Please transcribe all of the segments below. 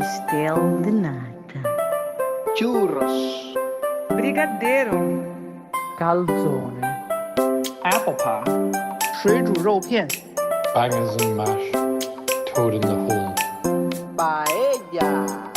pastel de nata, churros, brigadeiro, calzone, apple pie, 水煮肉片 bangers and mash, toad in the hole. paella.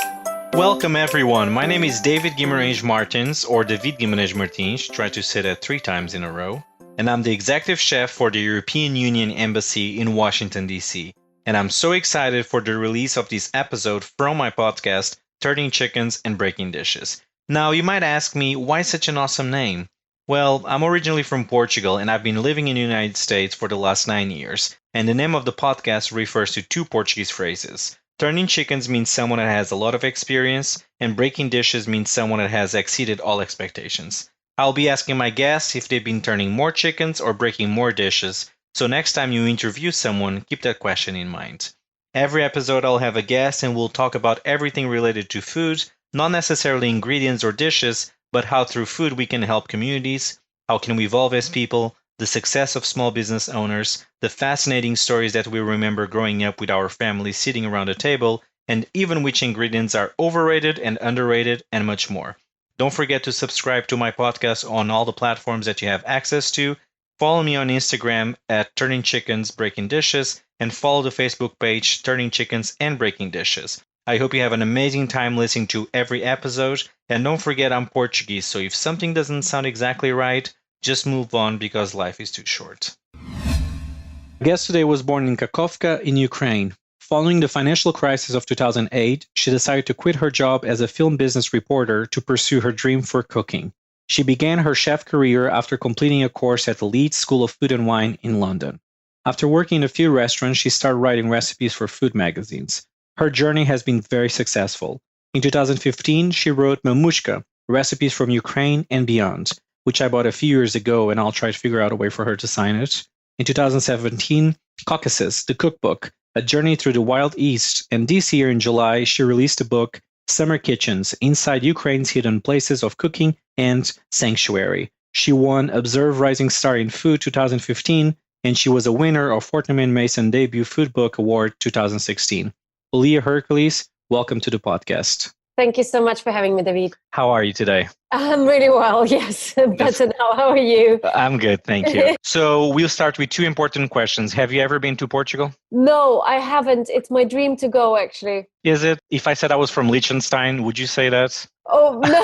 Welcome everyone, my name is David Guimarães Martins, or David Guimarães Martins, try to say that 3 times in a row, and I'm the executive chef for the European Union Embassy in Washington, D.C. And I'm so excited for the release of this episode from my podcast, Turning Chickens and Breaking Dishes. Now, you might ask me, why such an awesome name? Well, I'm originally from Portugal and I've been living in the United States for the last 9 years, and the name of the podcast refers to 2 Portuguese phrases. Turning chickens means someone that has a lot of experience, and breaking dishes means someone that has exceeded all expectations. I'll be asking my guests if they've been turning more chickens or breaking more dishes, so next time you interview someone, keep that question in mind. Every episode I'll have a guest and we'll talk about everything related to food, not necessarily ingredients or dishes, but how through food we can help communities, how can we evolve as people, the success of small business owners, the fascinating stories that we remember growing up with our family sitting around a table, and even which ingredients are overrated and underrated, and much more. Don't forget to subscribe to my podcast on all the platforms that you have access to. Follow me on Instagram at Turning Chickens Breaking Dishes, and follow the Facebook page Turning Chickens and Breaking Dishes. I hope you have an amazing time listening to every episode, and don't forget I'm Portuguese, so if something doesn't sound exactly right, just move on because life is too short. My guest today was born in Kaukasis in Ukraine. Following the financial crisis of 2008, she decided to quit her job as a film business reporter to pursue her dream for cooking. She began her chef career after completing a course at the Leeds School of Food and Wine in London. After working in a few restaurants, she started writing recipes for food magazines. Her journey has been very successful. In 2015, she wrote Mamushka, Recipes from Ukraine and Beyond, which I bought a few years ago, and I'll try to figure out a way for her to sign it. In 2017, Kaukasis, the cookbook, A Journey Through the Wild East, and this year in July, she released the book Summer Kitchens, Inside Ukraine's Hidden Places of Cooking and Sanctuary. She won Observe Rising Star in Food 2015, and she was a winner of Fortnum & Mason Debut Food Book Award 2016. Olia Hercules, welcome to the podcast. Thank you so much for having me, David. How are you today? I'm really well, yes. Better now. How are you? I'm good, thank you. So we'll start with 2 important questions. Have you ever been to Portugal? No, I haven't. It's my dream to go, actually. Is it? If I said I was from Liechtenstein, would you say that? Oh, no.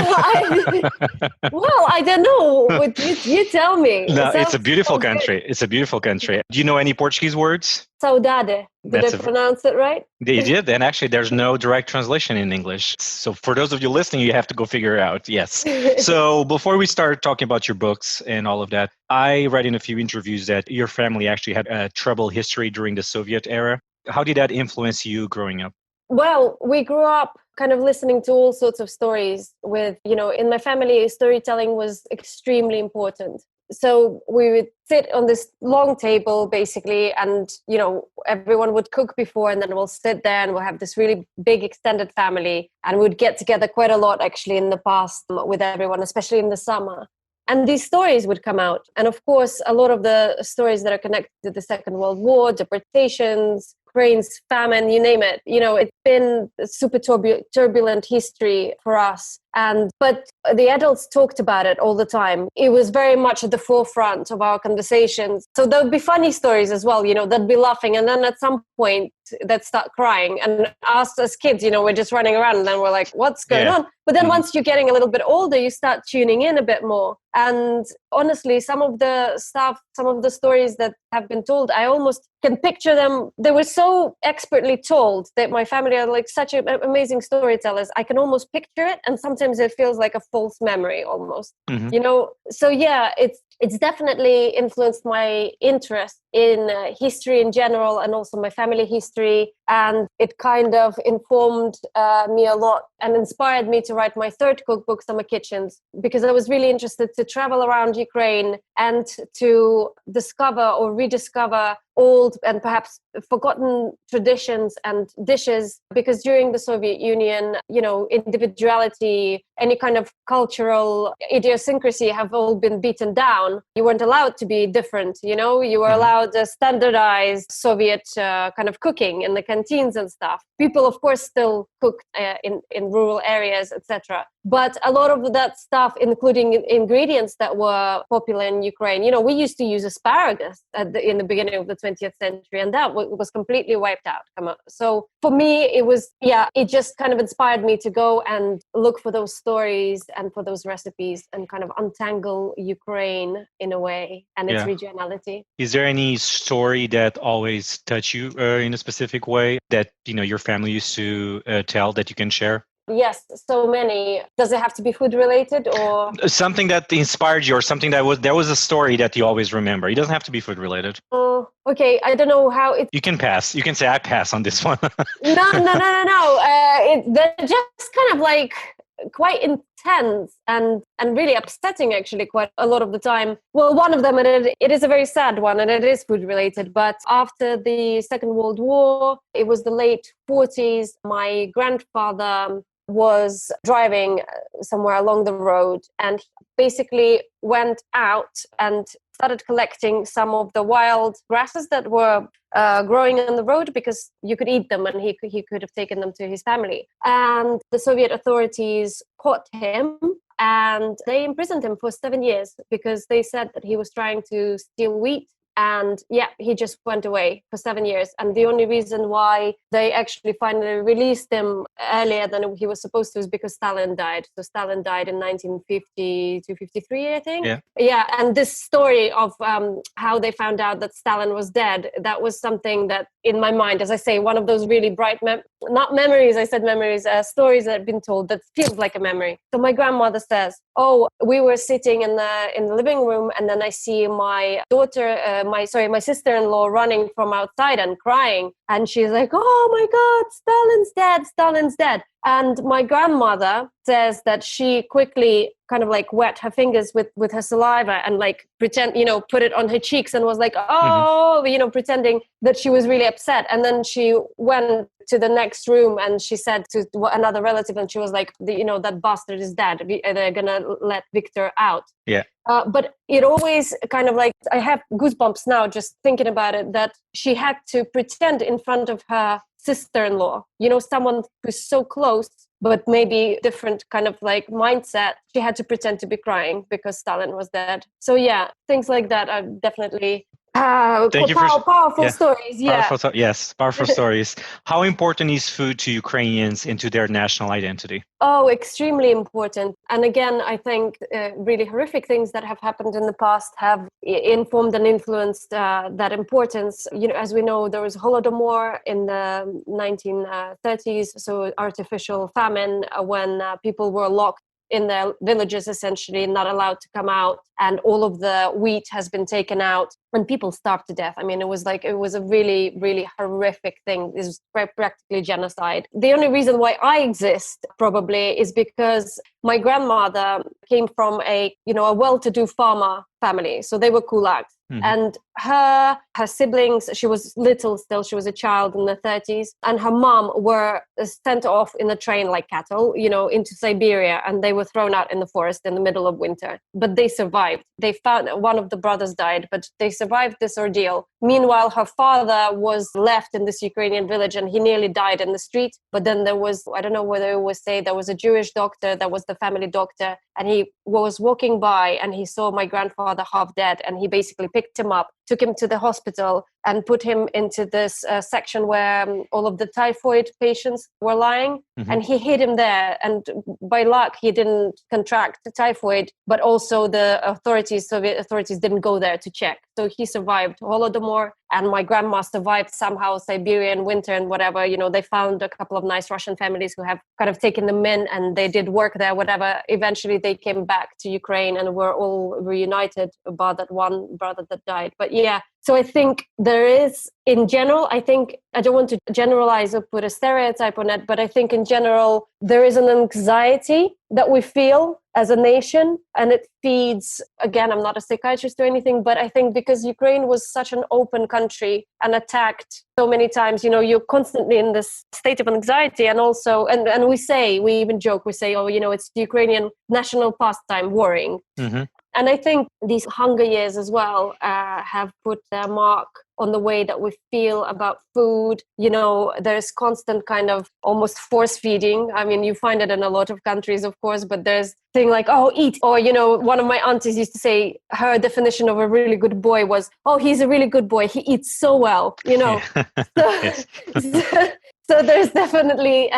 Well, I don't know. You tell me. No, it's a beautiful so good. country. It's a beautiful country. Do you know any Portuguese words? Saudade. Did I pronounce it right? They did, and actually there's no direct translation in English. So for those of you listening, you have to go figure it out. Yes. So before we start talking about your books and all of that, I read in a few interviews that your family actually had a troubled history during the Soviet era. How did that influence you growing up? Well, we grew up kind of listening to all sorts of stories with, in my family, storytelling was extremely important. So we would sit on this long table basically, and, everyone would cook before, and then we'll sit there and we'll have this really big extended family, and we'd get together quite a lot actually in the past with everyone, especially in the summer. And these stories would come out. And of course, a lot of the stories that are connected to the Second World War, deportations, Ukraine's famine, you name it. It's been a super turbulent history for us. But the adults talked about it all the time. It was very much at the forefront of our conversations. So there'd be funny stories as well, they'd be laughing. And then at some point, they'd start crying. And us as kids, we're just running around and then we're like, what's going on? But then once you're getting a little bit older, you start tuning in a bit more. And honestly, some of the stories that have been told, I almost can picture them. They were so expertly told that my family are like such amazing storytellers. I can almost picture it. And sometimes it feels like a false memory almost, So yeah, it's definitely influenced my interest in history in general, and also my family history. And it kind of informed me a lot and inspired me to write my 3rd cookbook, Summer Kitchens, because I was really interested to travel around Ukraine and to discover or rediscover old and perhaps forgotten traditions and dishes. Because during the Soviet Union, individuality any kind of cultural idiosyncrasy have all been beaten down. You weren't allowed to be different, you were allowed standardized Soviet kind of cooking in the canteens and stuff. People, of course, still cooked in rural areas, etc. But a lot of that stuff, including ingredients that were popular in Ukraine, we used to use asparagus in the beginning of the 20th century, and that was completely wiped out. So for me, it just kind of inspired me to go and look for those stories and for those recipes and kind of untangle Ukraine in a way and its regionality. Is there any story that always touched you in a specific way that your family used to tell that you can share? Yes, so many. Does it have to be food related or something that inspired you, or something there was a story that you always remember? It doesn't have to be food related. Oh, okay. I don't know how it. You can pass. You can say I pass on this one. No. They're just kind of like quite intense and really upsetting, actually, quite a lot of the time. Well, one of them, and it is a very sad one, and it is food related. But after the Second World War, it was the late 40s. My grandfather was driving somewhere along the road and basically went out and started collecting some of the wild grasses that were growing on the road because you could eat them, and he could have taken them to his family. And the Soviet authorities caught him and they imprisoned him for 7 years because they said that he was trying to steal wheat. And he just went away for 7 years. And the only reason why they actually finally released him earlier than he was supposed to is because Stalin died. So Stalin died in 1950-53, I think. Yeah. And this story of how they found out that Stalin was dead, that was something that in my mind, as I say, one of those really bright, not memories, I said memories, stories that have been told that feels like a memory. So my grandmother says, we were sitting in the living room, and then I see my daughter, my sister-in-law running from outside and crying. And she's like, oh my God, Stalin's dead. And my grandmother says that she quickly kind of like wet her fingers with her saliva and like pretend, put it on her cheeks and was like, pretending that she was really upset. And then she went to the next room and she said to another relative, and she was like, that bastard is dead. They're going to let Victor out. Yeah. But it always kind of like, I have goosebumps now just thinking about it, that she had to pretend in front of her sister-in-law, someone who's so close, but maybe different kind of like mindset. She had to pretend to be crying because Stalin was dead. So things like that are definitely powerful stories. Powerful stories. How important is food to Ukrainians and to their national identity? Oh, extremely important. And again, I think really horrific things that have happened in the past have informed and influenced that importance. As we know, there was Holodomor in the 1930s, so artificial famine when people were locked in their villages, essentially not allowed to come out, and all of the wheat has been taken out and people starved to death. I mean, it was a really, really horrific thing. It was practically genocide. The only reason why I exist probably is because my grandmother came from a well-to-do farmer family. So they were kulaks. Mm-hmm. And her siblings, she was little still, she was a child in the 30s, and her mom were sent off in a train like cattle, into Siberia, and they were thrown out in the forest in the middle of winter. But they survived. They found one of the brothers died, but they survived this ordeal. Meanwhile, her father was left in this Ukrainian village and he nearly died in the street. But then there was, I don't know whether it was there was a Jewish doctor that was the family doctor, and he was walking by and he saw my grandfather half dead, and he basically picked him up, took him to the hospital and put him into this section where all of the typhoid patients were lying. Mm-hmm. And he hid him there. And by luck, he didn't contract the typhoid, but also the Soviet authorities didn't go there to check. So he survived Holodomor, and my grandma survived somehow Siberian winter and whatever. They found a couple of nice Russian families who have kind of taken them in, and they did work there, whatever. Eventually they came back to Ukraine and were all reunited about that one brother that died. But so I think there is, in general, I don't want to generalize or put a stereotype on it, but I think in general, there is an anxiety that we feel as a nation, and it feeds, again, I'm not a psychiatrist or anything, but I think because Ukraine was such an open country and attacked so many times, you're constantly in this state of anxiety. And also, and we even joke, we say, oh, it's the Ukrainian national pastime, worrying. Mm-hmm. And I think these hunger years as well have put their mark on the way that we feel about food. There's constant kind of almost force feeding. I mean, you find it in a lot of countries, of course, but there's thing like, oh, eat. Or, one of my aunties used to say her definition of a really good boy was, oh, he's a really good boy. He eats so well, So there's definitely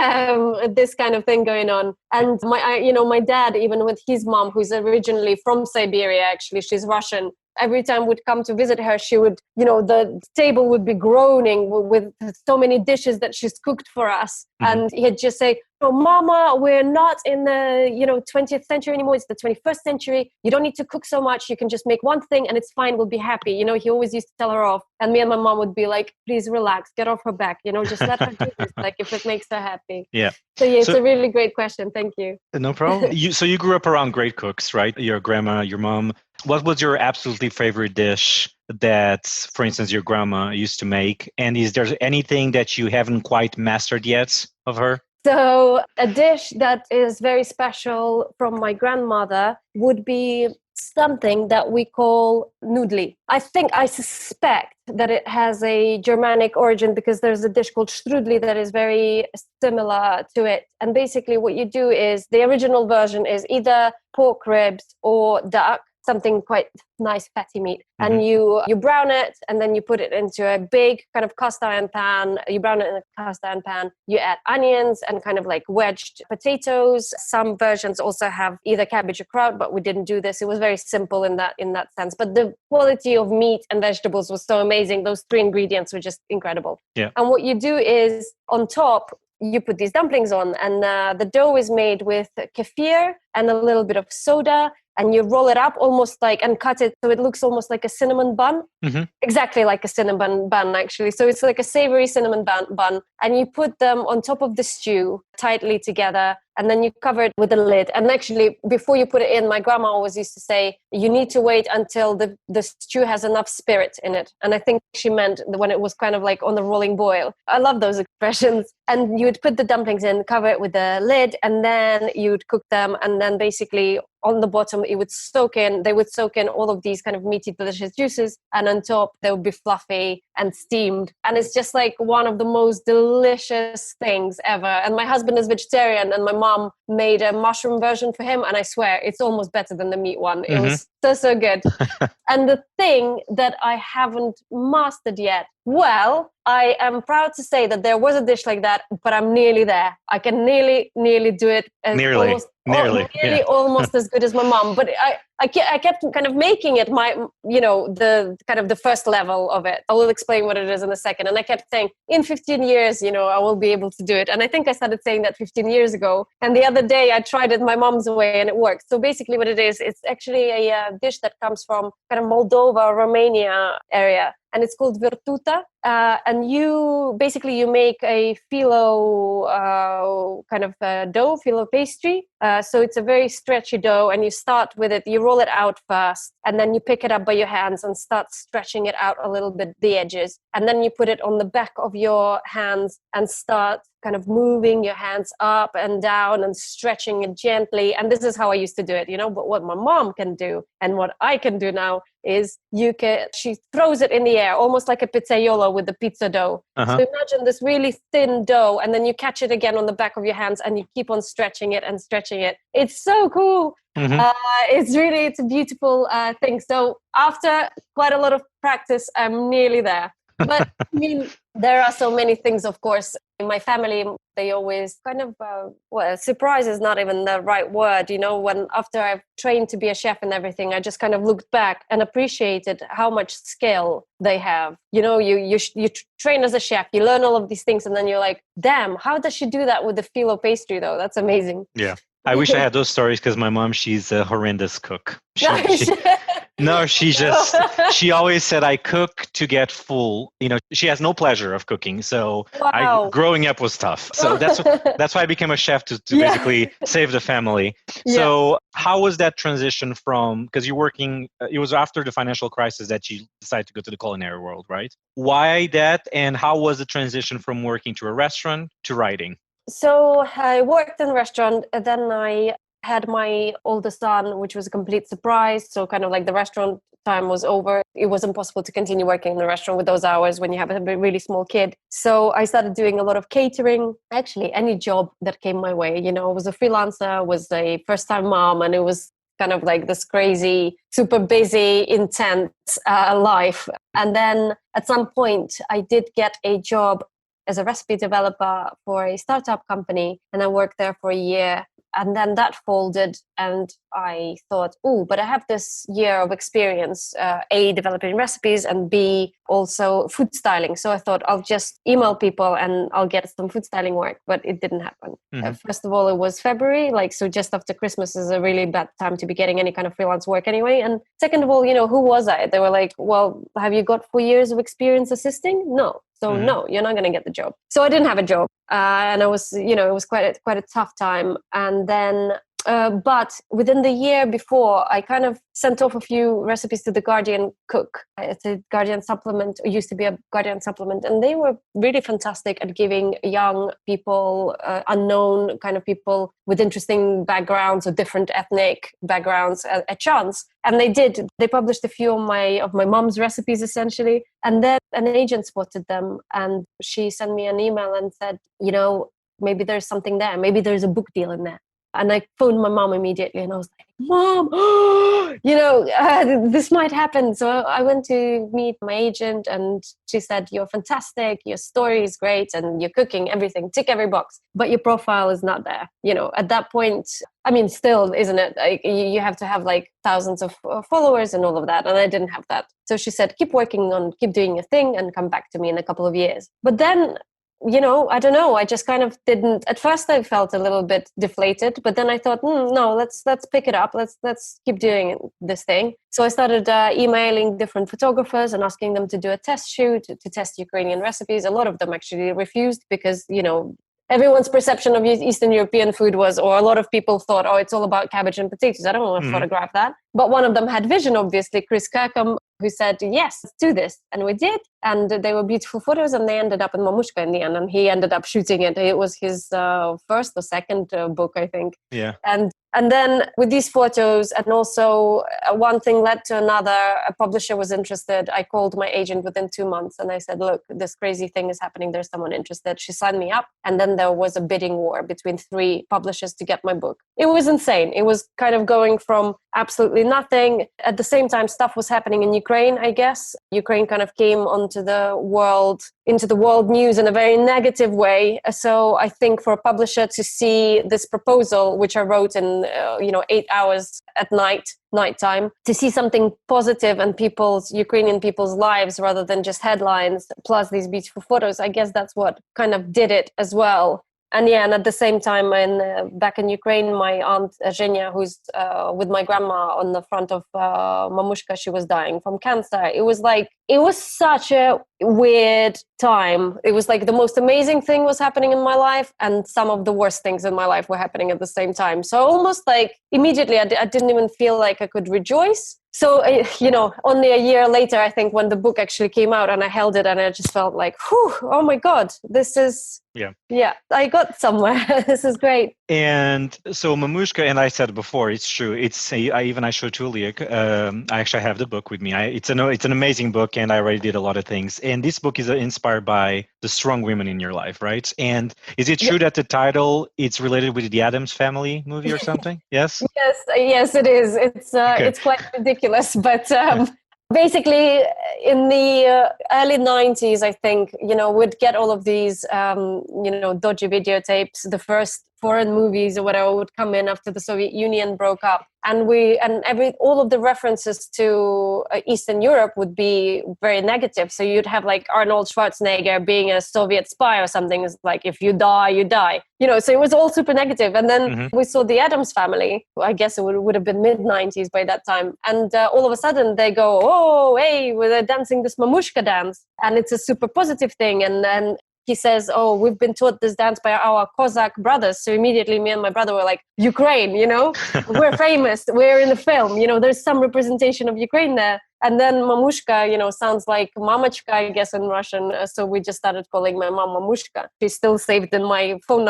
this kind of thing going on. And my dad, even with his mom, who's originally from Siberia, actually, she's Russian. Every time we'd come to visit her, she would, the table would be groaning with so many dishes that she's cooked for us. Mm-hmm. And he'd just say, oh, Mama, we're not in the, 20th century anymore. It's the 21st century. You don't need to cook so much. You can just make one thing and it's fine. We'll be happy. He always used to tell her off. And me and my mom would be like, please relax, get off her back. Just let her do this, like if it makes her happy. Yeah. So it's a really great question. Thank you. No problem. So you grew up around great cooks, right? Your grandma, your mom. What was your absolutely favorite dish that, for instance, your grandma used to make? And is there anything that you haven't quite mastered yet of her? So a dish that is very special from my grandmother would be something that we call noodli. I suspect that it has a Germanic origin because there's a dish called strudli that is very similar to it. And basically what you do is, the original version is either pork ribs or duck, something quite nice fatty meat, mm-hmm. and you brown it, and then you put it into a big kind of cast iron pan. You brown it in a cast iron pan. You add onions and kind of like wedged potatoes. Some versions also have either cabbage or kraut, but we didn't do this. It was very simple in that sense. But the quality of meat and vegetables was so amazing. Those 3 ingredients were just incredible. Yeah. And what you do is, on top, you put these dumplings on, and the dough is made with kefir and a little bit of soda. And you roll it up almost like, and cut it so it looks almost like a cinnamon bun. Mm-hmm. Exactly like a cinnamon bun, actually. So it's like a savory cinnamon bun. And you put them on top of the stew tightly together. And then you cover it with a lid. And actually, before you put it in, my grandma always used to say, you need to wait until the stew has enough spirit in it. And I think she meant when it was kind of like on the rolling boil. I love those expressions. And you would put the dumplings in, cover it with a lid, and then you would cook them. And then basically on the bottom, they would soak in all of these kind of meaty, delicious juices. And on top, they would be fluffy and steamed. And it's just like one of the most delicious things ever. And my husband is vegetarian, and my mom made a mushroom version for him. And I swear, it's almost better than the meat one. It was so good. And the thing that I haven't mastered yet, well, I am proud to say that there was a dish like that, but I'm nearly there. I can nearly do it. Almost as good as my mom. But I kept kind of making it the kind of the first level of it. I will explain what it is in a second. And I kept saying, in 15 years, I will be able to do it. And I think I started saying that 15 years ago. And the other day I tried it my mom's way and it worked. So basically what it is, it's actually a dish that comes from kind of Moldova, Romania area. And it's called virtuta. And you make a phyllo kind of dough, phyllo pastry. So it's a very stretchy dough, and you start with it. You roll it out first, and then you pick it up by your hands and start stretching it out a little bit, the edges. And then you put it on the back of your hands and start kind of moving your hands up and down and stretching it gently. And this is how I used to do it, but what my mom can do and what I can do now is she throws it in the air, almost like a pizzaiolo with the pizza dough. So imagine this really thin dough, and then you catch it again on the back of your hands and you keep on stretching it and stretching it. It's so cool. It's a beautiful thing. So after quite a lot of practice, I'm nearly there. But I mean, there are so many things, of course. In my family, they always kind of, surprise is not even the right word. When after I've trained to be a chef and everything, I just kind of looked back and appreciated how much skill they have. You train as a chef, you learn all of these things, and then you're like, damn, how does she do that with the phyllo pastry though? That's amazing. Yeah. I wish I had those stories because my mom, she's a horrendous cook. No, she always said I cook to get full. She has no pleasure of cooking. So Wow. growing up was tough. So that's why I became a chef to Yeah. basically save the family. Yeah. So how was that transition from, because you're working, it was after the financial crisis that you decided to go to the culinary world, right? Why that? And how was the transition from working to a restaurant to writing? So I worked in a restaurant, and then I had my oldest son, which was a complete surprise. So kind of like the restaurant time was over. It was impossible to continue working in the restaurant with those hours when you have a really small kid. So I started doing a lot of catering. Actually, any job that came my way, I was a freelancer, was a first-time mom, and it was kind of like this crazy, super busy, intense life. And then at some point, I did get a job as a recipe developer for a startup company, and I worked there for a year. And then that folded, and I thought, oh, but I have this year of experience, A, developing recipes, and B, also food styling. So I thought I'll just email people and I'll get some food styling work, but it didn't happen. Mm-hmm. First of all, it was February, so just after Christmas is a really bad time to be getting any kind of freelance work anyway. And second of all, who was I? They were like, well, have you got 4 years of experience assisting? No. So no, you're not going to get the job. So I didn't have a job, and I was, it was quite a tough time. And then, but within the year before, I kind of sent off a few recipes to the Guardian Cook. It's a Guardian supplement, or used to be a Guardian supplement, and they were really fantastic at giving young people, unknown kind of people with interesting backgrounds or different ethnic backgrounds a chance. And they did. They published a few of my mom's recipes, essentially. And then an agent spotted them, and she sent me an email and said, maybe there's something there. Maybe there's a book deal in there. And I phoned my mom immediately, and I was like, Mom, this might happen. So I went to meet my agent, and she said, you're fantastic. Your story is great, and you're cooking everything, tick every box, but your profile is not there. At that point, I mean, still, isn't it? Like, you have to have like thousands of followers and all of that. And I didn't have that. So she said, keep doing your thing, and come back to me in a couple of years. But then, I don't know. I just kind of didn't. At first, I felt a little bit deflated, but then I thought, no, let's pick it up. Let's keep doing this thing. So I started emailing different photographers and asking them to do a test shoot to test Ukrainian recipes. A lot of them actually refused because, everyone's perception of Eastern European food was, or a lot of people thought, oh, it's all about cabbage and potatoes. I don't want to photograph that. But one of them had vision, obviously, Chris Kirkham, who said, yes, let's do this. And we did. And they were beautiful photos, and they ended up in Mamushka in the end. And he ended up shooting it. It was his first or second book, I think. Yeah. And then with these photos, and also one thing led to another, a publisher was interested. I called my agent within 2 months, and I said, look, this crazy thing is happening. There's someone interested. She signed me up. And then there was a bidding war between 3 publishers to get my book. It was insane. It was kind of going from absolutely nothing. At the same time, stuff was happening in Ukraine, I guess. Ukraine kind of came into the world news in a very negative way. So I think for a publisher to see this proposal, which I wrote in 8 hours at nighttime, to see something positive and Ukrainian people's lives rather than just headlines, plus these beautiful photos, I guess that's what kind of did it as well. And at the same time, back in Ukraine, my aunt Zhenya, who's with my grandma on the front of Mamushka, she was dying from cancer. It was such a weird time. It was like the most amazing thing was happening in my life, and some of the worst things in my life were happening at the same time. So almost like immediately, I didn't even feel like I could rejoice. So, only a year later, I think, when the book actually came out and I held it, and I just felt like, whew, oh my God, this is, I got somewhere. This is great. And so Mamushka, and I said before, it's true. I showed to Olia. I actually have the book with me. It's an amazing book, and I already did a lot of things. And this book is inspired by the strong women in your life, right? And is it true that the title, it's related with the Addams Family movie or something? Yes? Yes, it is. It's quite ridiculous, but basically in the early 90s, I think, we'd get all of these, dodgy videotapes. The first foreign movies or whatever would come in after the Soviet Union broke up. And all of the references to Eastern Europe would be very negative. So you'd have like Arnold Schwarzenegger being a Soviet spy or something. It's like, if you die, you die. So it was all super negative. And then we saw the Addams Family. I guess it would have been mid-90s by that time. And all of a sudden they go, oh, hey, we're dancing this Mamushka dance. And it's a super positive thing. And he says, oh, we've been taught this dance by our Cossack brothers. So immediately me and my brother were like, Ukraine, we're famous. We're in the film. There's some representation of Ukraine there. And then Mamushka, sounds like Mamachka, I guess, in Russian. So we just started calling my mom Mamushka. She's still saved in my phone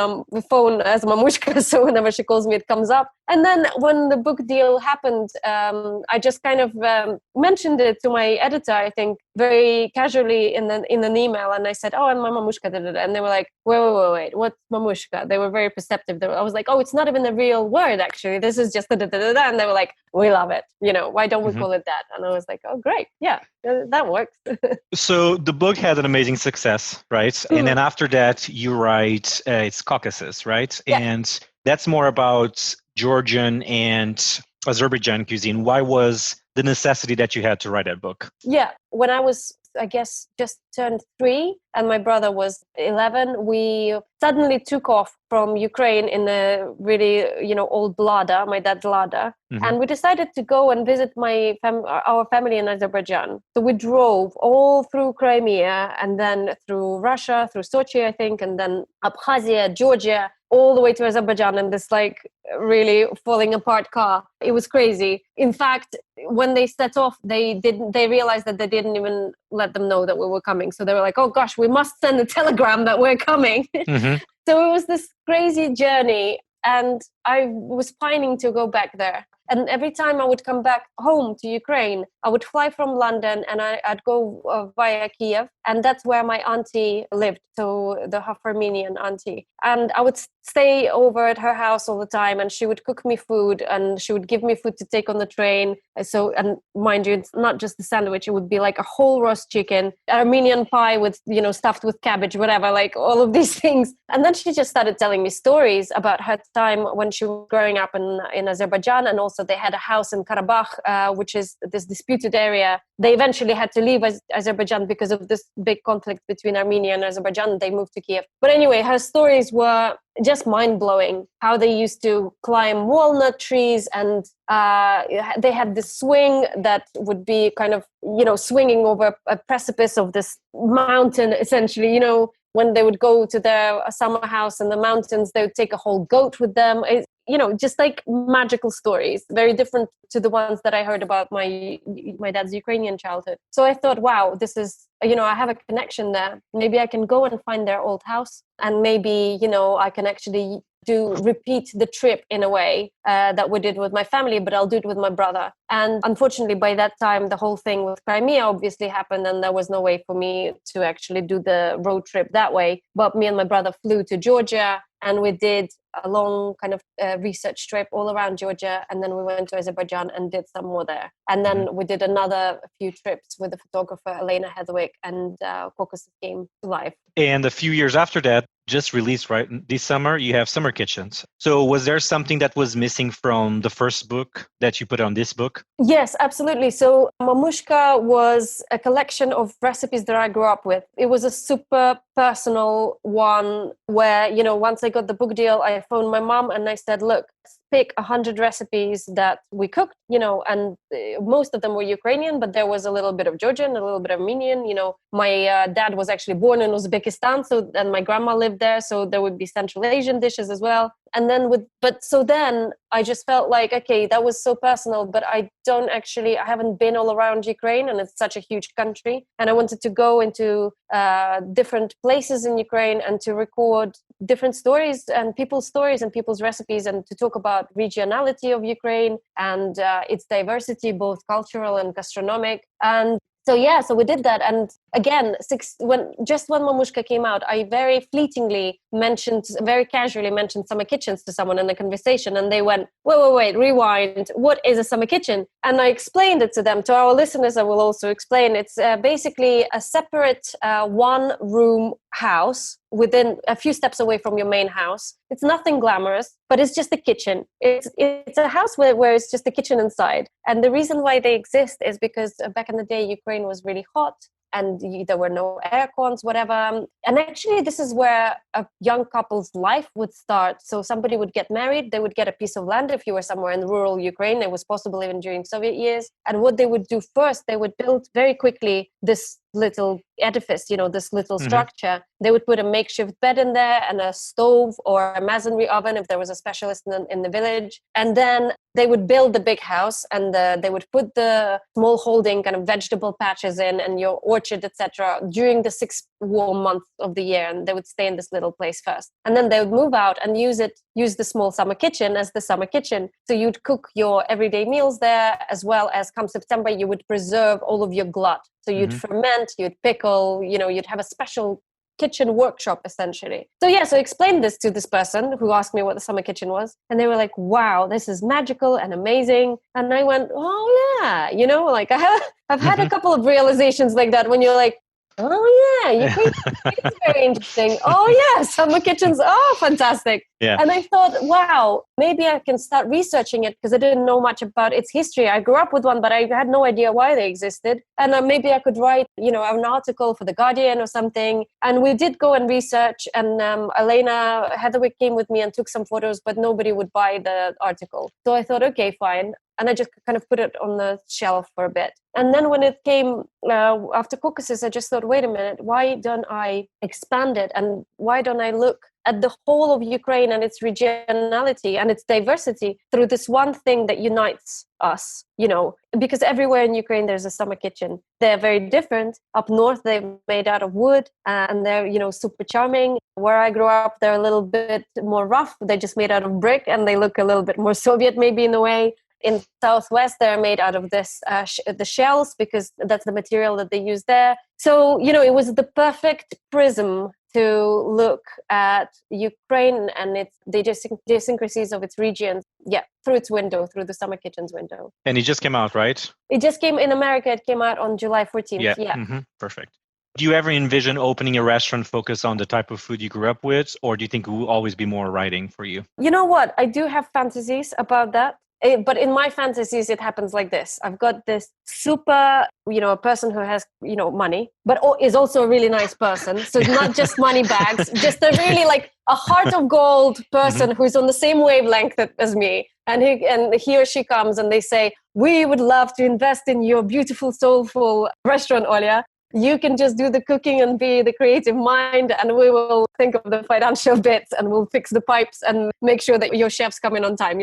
as Mamushka. So whenever she calls me, it comes up. And then when the book deal happened, I just kind of mentioned it to my editor, I think, very casually in an email. And I said, oh, I'm my Mamushka. And they were like, wait, what's Mamushka? They were very perceptive. I was like, oh, it's not even a real word, actually. This is just da-da-da-da-da. And they were like, we love it. Why don't we call it that? And I was like, oh, great. Yeah, that works. So the book had an amazing success, right? And then after that, you write, it's Caucasus, right? Yeah. And that's more about Georgian and Azerbaijan cuisine. Why was the necessity that you had to write that book? Yeah, when I was, I guess, just turned 3 and my brother was 11, we suddenly took off from Ukraine in a really, old Lada, my dad's Lada. And we decided to go and visit our family in Azerbaijan. So we drove all through Crimea and then through Russia, through Sochi, I think, and then Abkhazia, Georgia, all the way to Azerbaijan in this really falling apart car. It was crazy. In fact, when they set off, they realized that they didn't even let them know that we were coming. So they were like, oh gosh, we must send a telegram that we're coming. So it was this crazy journey and I was pining to go back there. And every time I would come back home to Ukraine, I would fly from London and I'd go via Kiev. And that's where my auntie lived, so the half Armenian auntie. And I would stay over at her house all the time and she would cook me food and she would give me food to take on the train. So, and mind you, it's not just the sandwich, it would be like a whole roast chicken, Armenian pie with, stuffed with cabbage, whatever, like all of these things. And then she just started telling me stories about her time when she was growing up in Azerbaijan. And also they had a house in Karabakh, which is this disputed area. They eventually had to leave Azerbaijan because of this big conflict between Armenia and Azerbaijan. They moved to Kiev. But anyway, her stories were just mind-blowing, how they used to climb walnut trees and they had this swing that would be kind of, swinging over a precipice of this mountain, essentially. When they would go to their summer house in the mountains, they would take a whole goat with them. Just like magical stories, very different to the ones that I heard about my dad's Ukrainian childhood. So I thought, wow, this is, I have a connection there. Maybe I can go and find their old house and maybe, I can actually repeat the trip in a way that we did with my family, but I'll do it with my brother. And unfortunately, by that time, the whole thing with Crimea obviously happened and there was no way for me to actually do the road trip that way. But me and my brother flew to Georgia and we did a long kind of research trip all around Georgia. And then we went to Azerbaijan and did some more there. And then we did another few trips with the photographer, Elena Heatherwick, and Caucasus came to life. And a few years after that, just released, right? This summer, you have Summer Kitchens. So was there something that was missing from the first book that you put on this book? Yes, absolutely. So Mamushka was a collection of recipes that I grew up with. It was a super personal one where, once I got the book deal, I phoned my mom and I said, look, pick 100 recipes that we cooked, and most of them were Ukrainian, but there was a little bit of Georgian, a little bit of Armenian. My dad was actually born in Uzbekistan, and my grandma lived there, so there would be Central Asian dishes as well. And then then I just felt like, okay, that was so personal, but I haven't been all around Ukraine and it's such a huge country. And I wanted to go into different places in Ukraine and to record different stories and people's recipes and to talk about regionality of Ukraine and its diversity, both cultural and gastronomic. And so we did that. And again, when Mamushka came out, I very fleetingly very casually mentioned summer kitchens to someone in a conversation. And they went, wait, rewind. What is a summer kitchen? And I explained it to them. To our listeners, I will also explain. It's basically a separate one-room house within a few steps away from your main house. It's nothing glamorous, but it's just a kitchen. It's a house where it's just a kitchen inside. And the reason why they exist is because back in the day, Ukraine was really hot and there were no air cons, whatever. And actually, this is where a young couple's life would start. So somebody would get married, they would get a piece of land if you were somewhere in rural Ukraine. It was possible even during Soviet years. And what they would do first, they would build very quickly this little edifice, this little structure. They would put a makeshift bed in there and a stove or a masonry oven if there was a specialist in the village. And then they would build the big house and they would put the small holding kind of vegetable patches in and your orchard, etc. during the 6 warm months of the year. And they would stay in this little place first. And then they would move out and use the small summer kitchen as the summer kitchen. So you'd cook your everyday meals there, as well as come September, you would preserve all of your glut. So you'd ferment, you'd pickle, you'd have a special kitchen workshop essentially. So I explained this to this person who asked me what the summer kitchen was. And they were like, wow, this is magical and amazing. And I went, oh yeah, like I've had a couple of realizations like that when you're like, oh yeah, it's very interesting. Oh yeah, summer kitchens are fantastic. Yeah. And I thought, wow, maybe I can start researching it because I didn't know much about its history. I grew up with one, but I had no idea why they existed. And maybe I could write, an article for The Guardian or something. And we did go and research. And Elena Heatherwick came with me and took some photos, but nobody would buy the article. So I thought, okay, fine. And I just kind of put it on the shelf for a bit. And then when it came after Kaukasis, I just thought, wait a minute, why don't I expand it? And why don't I look at the whole of Ukraine and its regionality and its diversity through this one thing that unites us, because everywhere in Ukraine, there's a summer kitchen. They're very different. Up north, they're made out of wood and they're, super charming. Where I grew up, they're a little bit more rough. They're just made out of brick and they look a little bit more Soviet maybe in a way. In Southwest, they're made out of this, the shells, because that's the material that they use there. So, it was the perfect prism to look at Ukraine and the idiosyncrasies of its region, through its window, through the summer kitchen's window. And it just came out, right? It just came in America. It came out on July 14th. Yeah. Perfect. Do you ever envision opening a restaurant focused on the type of food you grew up with, or do you think it will always be more writing for you? You know what? I do have fantasies about that. But in my fantasies, it happens like this. I've got this super, a person who has, money, but is also a really nice person. So it's not just money bags, just a really like a heart of gold person who's on the same wavelength as me. And he or she comes and they say, we would love to invest in your beautiful, soulful restaurant, Olia. You can just do the cooking and be the creative mind, and we will think of the financial bits and we'll fix the pipes and make sure that your chefs come in on time,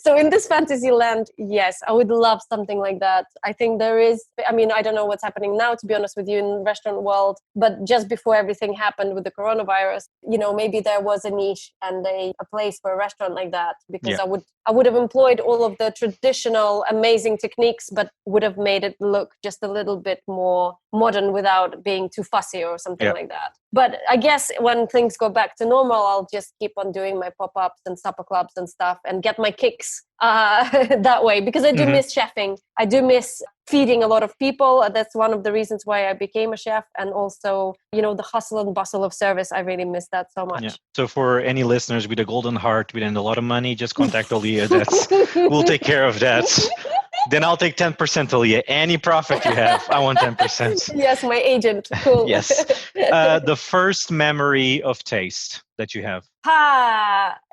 So in this fantasy land, yes, I would love something like that. I think there is, I don't know what's happening now, to be honest with you, in the restaurant world, but just before everything happened with the coronavirus, maybe there was a niche and a place for a restaurant like that, because I would have employed all of the traditional amazing techniques, but would have made it look just a little bit more modern without being too fussy or something like that. But I guess when things go back to normal, I'll just keep on doing my pop-ups and supper clubs and stuff and get my kicks that way, because I do miss chefing. I do miss feeding a lot of people. That's one of the reasons why I became a chef. And also, the hustle and bustle of service. I really miss that so much. Yeah. So for any listeners with a golden heart, with a lot of money, just contact Olia. We'll take care of that. Then I'll take 10%, Olia. Any profit you have, I want 10%. Yes, my agent. Cool. Yes. The first memory of taste that you have?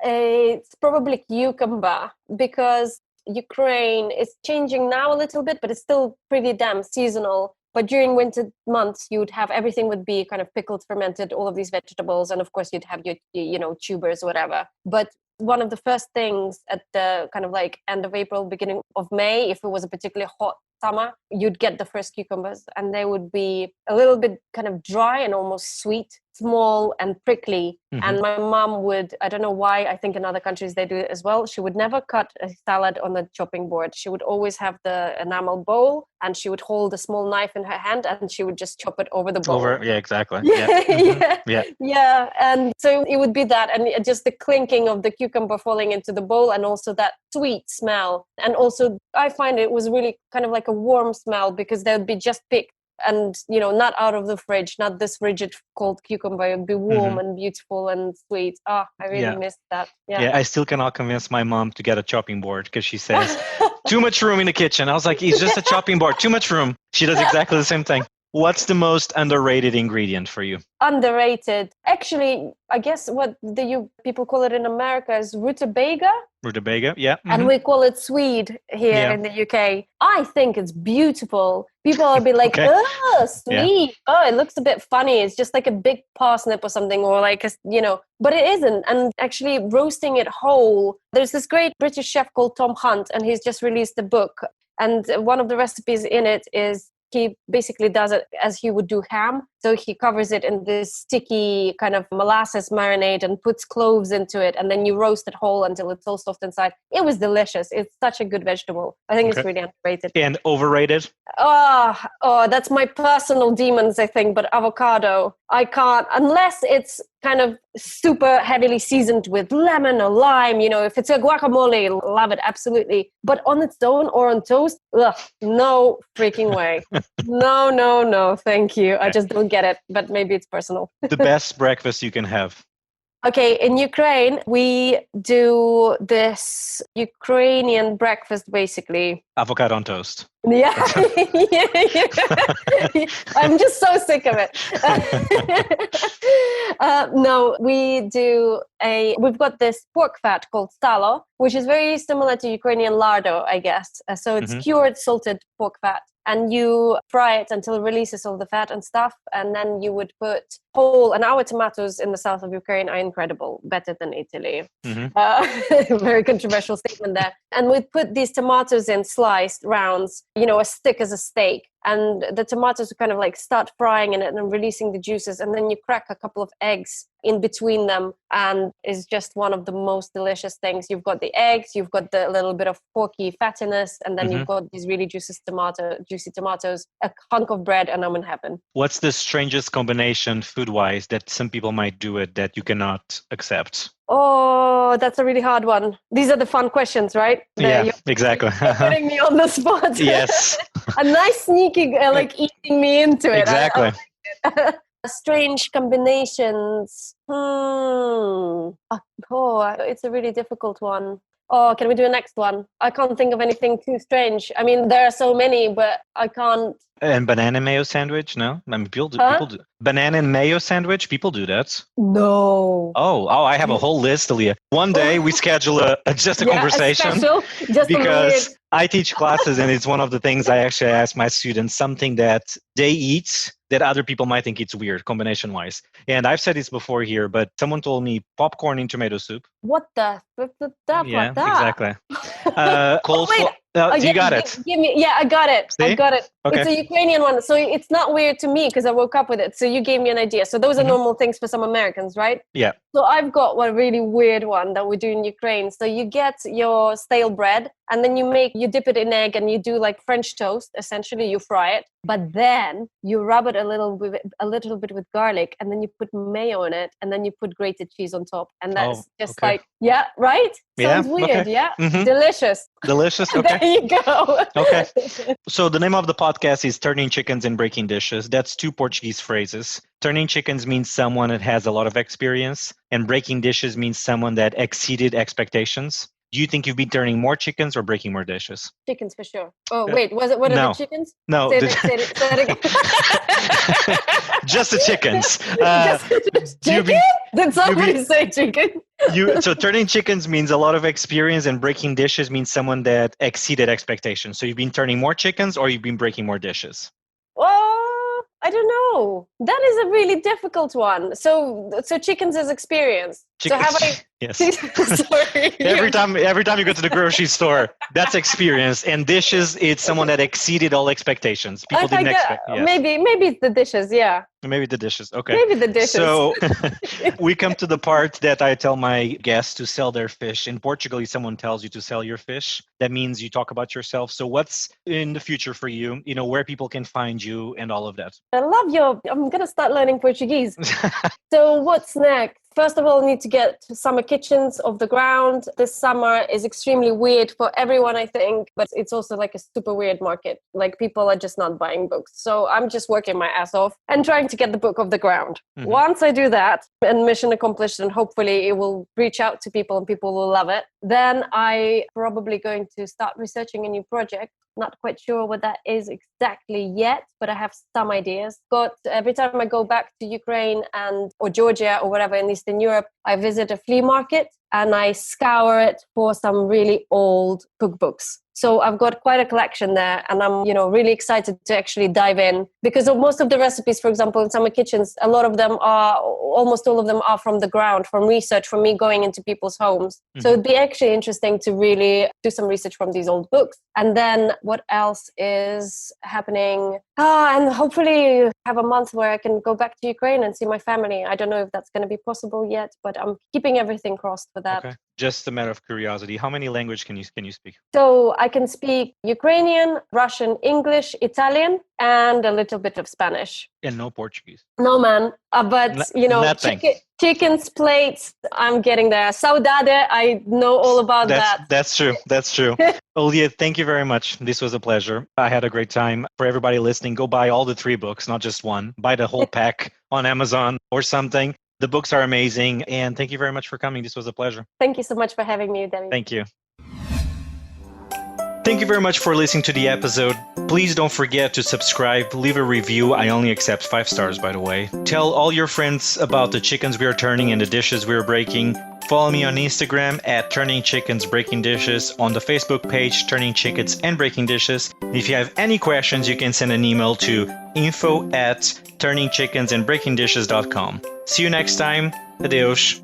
It's probably cucumber, because Ukraine is changing now a little bit, but it's still pretty damn seasonal. But during winter months, you'd have everything would be kind of pickled, fermented, all of these vegetables. And of course, you'd have your tubers, whatever. But one of the first things at the kind of like end of April, beginning of May, if it was a particularly hot summer, you'd get the first cucumbers and they would be a little bit kind of dry and almost sweet, small and prickly. And my mom would, I don't know why, I think in other countries they do it as well. She would never cut a salad on the chopping board. She would always have the enamel bowl and she would hold a small knife in her hand and she would just chop it over the bowl. Yeah, exactly. Yeah. And so it would be that, and just the clinking of the cucumber falling into the bowl, and also that sweet smell. And also I find it was really kind of like a warm smell, because they would be just picked and not out of the fridge, not this rigid cold cucumber. It'd be warm and beautiful and sweet. Oh, I really missed that. Yeah, I still cannot convince my mom to get a chopping board because she says too much room in the kitchen. I was like, it's just a chopping board, too much room. She does exactly the same thing. What's the most underrated ingredient for you? Underrated. Actually, I guess what you people call it in America is rutabaga. Rutabaga, yeah. And we call it swede here in the UK. I think it's beautiful. People will be like, oh, sweet. Yeah. Oh, it looks a bit funny. It's just like a big parsnip or something, or like, but it isn't. And actually roasting it whole, there's this great British chef called Tom Hunt, and he's just released a book. And one of the recipes in it is he basically does it as he would do ham. So he covers it in this sticky kind of molasses marinade and puts cloves into it. And then you roast it whole until it's all soft inside. It was delicious. It's such a good vegetable. I think it's really underrated. And overrated? Oh, that's my personal demons, I think. But avocado, I can't, unless it's kind of super heavily seasoned with lemon or lime. If it's a guacamole, love it, absolutely. But on its own or on toast, no freaking way. No, thank you. I just don't get it, but maybe it's personal. The best breakfast you can have. Okay, in Ukraine, we do this Ukrainian breakfast, basically. Avocado on toast. Yeah. I'm just so sick of it. No, we've got this pork fat called stalo, which is very similar to Ukrainian lardo, I guess. So it's cured salted pork fat. And you fry it until it releases all the fat and stuff. And then you would put whole, and our tomatoes in the south of Ukraine are incredible, better than Italy. Very controversial statement there. And we'd put these tomatoes in sliced rounds, as thick as a steak. And the tomatoes would kind of like start frying in it and releasing the juices. And then you crack a couple of eggs in between them. And it's just one of the most delicious things. You've got the eggs, you've got the little bit of porky fattiness, and then you've got these really juicy tomatoes, a hunk of bread, and I'm in heaven. What's the strangest combination food-wise that some people might do it that you cannot accept? Oh, that's a really hard one. These are the fun questions, right? Exactly. You're putting me on the spot. Yes. A nice sneaky, eating me into it. Exactly. Strange combinations. It's a really difficult one. Oh, can we do a next one? I can't think of anything too strange. I mean, there are so many, but I can't. And banana mayo sandwich? No? I mean, people do. Banana and mayo sandwich? People do that. No. Oh, I have a whole list, Olia. One day we schedule a conversation. Because I teach classes, and it's one of the things I actually ask my students, something that they eat that other people might think it's weird, combination-wise. And I've said this before here, but someone told me popcorn in tomato soup. What the? Yeah, exactly. Coleslaw. You got it. Give me. Yeah, I got it. See? I got it. Okay. It's a Ukrainian one, so it's not weird to me because I woke up with it. So you gave me an idea. So those are normal things for some Americans, right? Yeah. So I've got one really weird one that we do in Ukraine. So you get your stale bread, and then you dip it in egg, and you do like French toast. Essentially, you fry it, but then you rub it a little bit with garlic, and then you put mayo in it, and then you put grated cheese on top, and that's right? Sounds weird, yeah? Delicious. Okay. There you go. Okay. So the name of the podcast is Turning Chickens and Breaking Dishes. That's two Portuguese phrases. Turning chickens means someone that has a lot of experience, and breaking dishes means someone that exceeded expectations. Do you think you've been turning more chickens or breaking more dishes? Chickens for sure. Oh, wait, what are the chickens? No. Say it again. Just the chickens. Chicken? Did somebody say chicken? So turning chickens means a lot of experience, and breaking dishes means someone that exceeded expectations. So you've been turning more chickens or you've been breaking more dishes? Oh, I don't know. That is a really difficult one. So chickens is experience. Chickens. So have I... Yes. Sorry. Every time you go to the grocery store, that's experience. And dishes, it's someone that exceeded all expectations. People didn't expect. Yes. Maybe it's the dishes, yeah. Maybe the dishes. Okay. Maybe the dishes. So we come to the part that I tell my guests to sell their fish. In Portugal, if someone tells you to sell your fish, that means you talk about yourself. So what's in the future for you? Where people can find you and all of that. I'm going to start learning Portuguese. So what's next? first of all, need to get summer kitchens off the ground. This summer is extremely weird for everyone, I think, but it's also like a super weird market. Like people are just not buying books. So I'm just working my ass off and trying to get the book off the ground. Mm-hmm. Once I do that and mission accomplished, and hopefully it will reach out to people and people will love it, then I probably going to start researching a new project. Not quite sure what that is exactly yet, but I have some ideas. Every time I go back to Ukraine or Georgia or whatever in Eastern Europe, I visit a flea market and I scour it for some really old cookbooks. So I've got quite a collection there, and I'm, really excited to actually dive in, because of most of the recipes, for example, in summer kitchens, almost all of them are from the ground, from research, from me going into people's homes. Mm-hmm. So it'd be actually interesting to really do some research from these old books. And then what else is happening? And hopefully have a month where I can go back to Ukraine and see my family. I don't know if that's going to be possible yet, but I'm keeping everything crossed for that. Okay. Just a matter of curiosity, how many languages can you speak? So I can speak Ukrainian, Russian, English, Italian, and a little bit of Spanish. And no Portuguese? No, man. But, chickens, plates, I'm getting there. Saudade, I know all about that. That's true. That's true. Olia, thank you very much. This was a pleasure. I had a great time. For everybody listening, go buy all the 3 books, not just one. Buy the whole pack on Amazon or something. The books are amazing, and thank you very much for coming. This was a pleasure. Thank you so much for having me, David. Thank you. Thank you very much for listening to the episode. Please don't forget to subscribe, leave a review. I only accept 5 stars, by the way. Tell all your friends about the chickens we are turning and the dishes we are breaking. Follow me on Instagram at Turning Chickens Breaking Dishes, on the Facebook page Turning Chickens and Breaking Dishes. If you have any questions, you can send an email to info@turningchickensandbreakingdishes.com. See you next time. Adeus.